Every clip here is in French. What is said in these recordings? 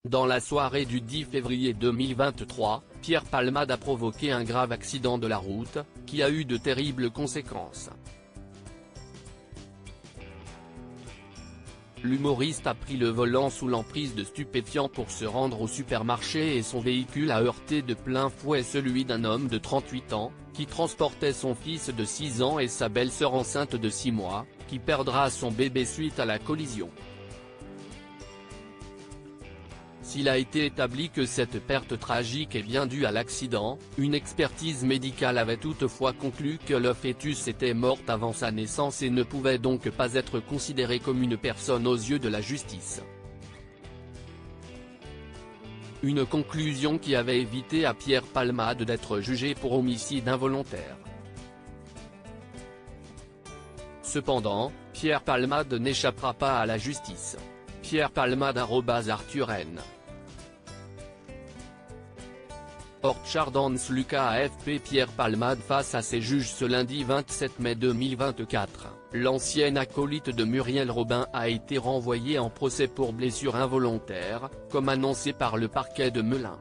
Dans la soirée du 10 février 2023, Pierre Palmade a provoqué un grave accident de la route, qui a eu de terribles conséquences. L'humoriste a pris le volant sous l'emprise de stupéfiants pour se rendre au supermarché et son véhicule a heurté de plein fouet celui d'un homme de 38 ans, qui transportait son fils de 6 ans et sa belle-sœur enceinte de 6 mois, qui perdra son bébé suite à la collision. S'il a été établi que cette perte tragique est bien due à l'accident, une expertise médicale avait toutefois conclu que le fœtus était mort avant sa naissance et ne pouvait donc pas être considéré comme une personne aux yeux de la justice. Une conclusion qui avait évité à Pierre Palmade d'être jugé pour homicide involontaire. Cependant, Pierre Palmade n'échappera pas à la justice. Pierre Palmade @Arthur N. Ortchardans Lucas AFP. Pierre Palmade face à ses juges ce lundi 27 mai 2024. L'ancien acolyte de Muriel Robin a été renvoyé en procès pour blessure involontaire, comme annoncé par le parquet de Melun.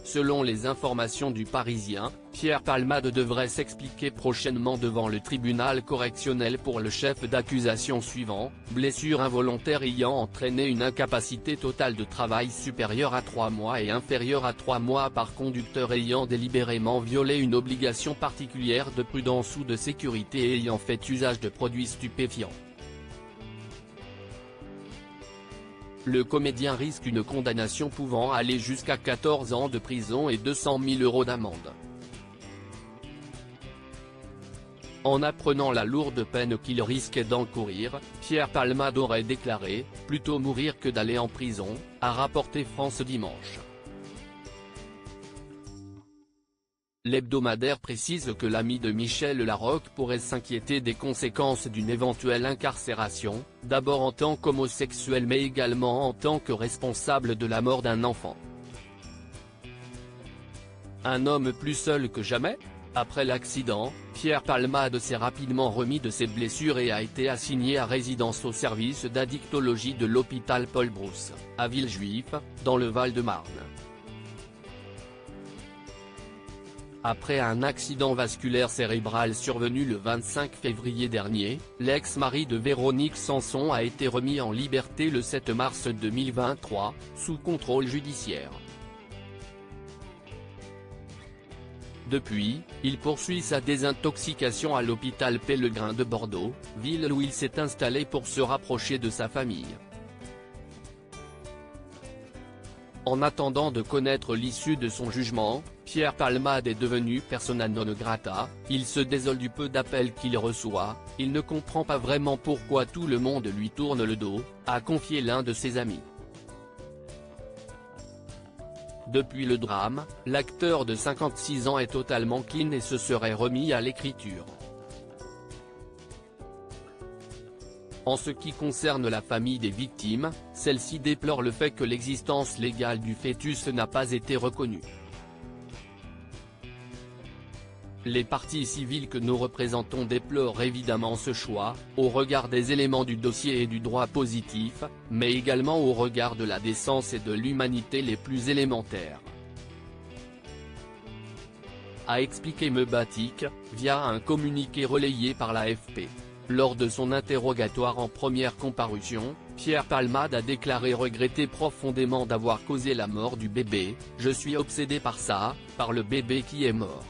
Selon les informations du Parisien, Pierre Palmade devrait s'expliquer prochainement devant le tribunal correctionnel pour le chef d'accusation suivant, blessure involontaire ayant entraîné une incapacité totale de travail supérieure à 3 mois et inférieure à 3 mois par conducteur ayant délibérément violé une obligation particulière de prudence ou de sécurité et ayant fait usage de produits stupéfiants. Le comédien risque une condamnation pouvant aller jusqu'à 14 ans de prison et 200 000 € d'amende. En apprenant la lourde peine qu'il risquait d'encourir, Pierre Palmade aurait déclaré « Plutôt mourir que d'aller en prison », a rapporté France Dimanche. L'hebdomadaire précise que l'ami de Michel Larocque pourrait s'inquiéter des conséquences d'une éventuelle incarcération, d'abord en tant qu'homosexuel mais également en tant que responsable de la mort d'un enfant. Un homme plus seul que jamais ? Après l'accident, Pierre Palmade s'est rapidement remis de ses blessures et a été assigné à résidence au service d'addictologie de l'hôpital Paul Brousse, à Villejuif, dans le Val-de-Marne. Après un accident vasculaire cérébral survenu le 25 février dernier, l'ex-mari de Véronique Sanson a été remis en liberté le 7 mars 2023, sous contrôle judiciaire. Depuis, il poursuit sa désintoxication à l'hôpital Pellegrin de Bordeaux, ville où il s'est installé pour se rapprocher de sa famille. En attendant de connaître l'issue de son jugement, Pierre Palmade est devenu persona non grata, il se désole du peu d'appels qu'il reçoit, il ne comprend pas vraiment pourquoi tout le monde lui tourne le dos, a confié l'un de ses amis. Depuis le drame, l'acteur de 56 ans est totalement clean et se serait remis à l'écriture. En ce qui concerne la famille des victimes, celle-ci déplore le fait que l'existence légale du fœtus n'a pas été reconnue. Les parties civiles que nous représentons déplorent évidemment ce choix, au regard des éléments du dossier et du droit positif, mais également au regard de la décence et de l'humanité les plus élémentaires. A expliqué Mebatik, via un communiqué relayé par l'AFP. Lors de son interrogatoire en première comparution, Pierre Palmade a déclaré regretter profondément d'avoir causé la mort du bébé « Je suis obsédé par ça, par le bébé qui est mort.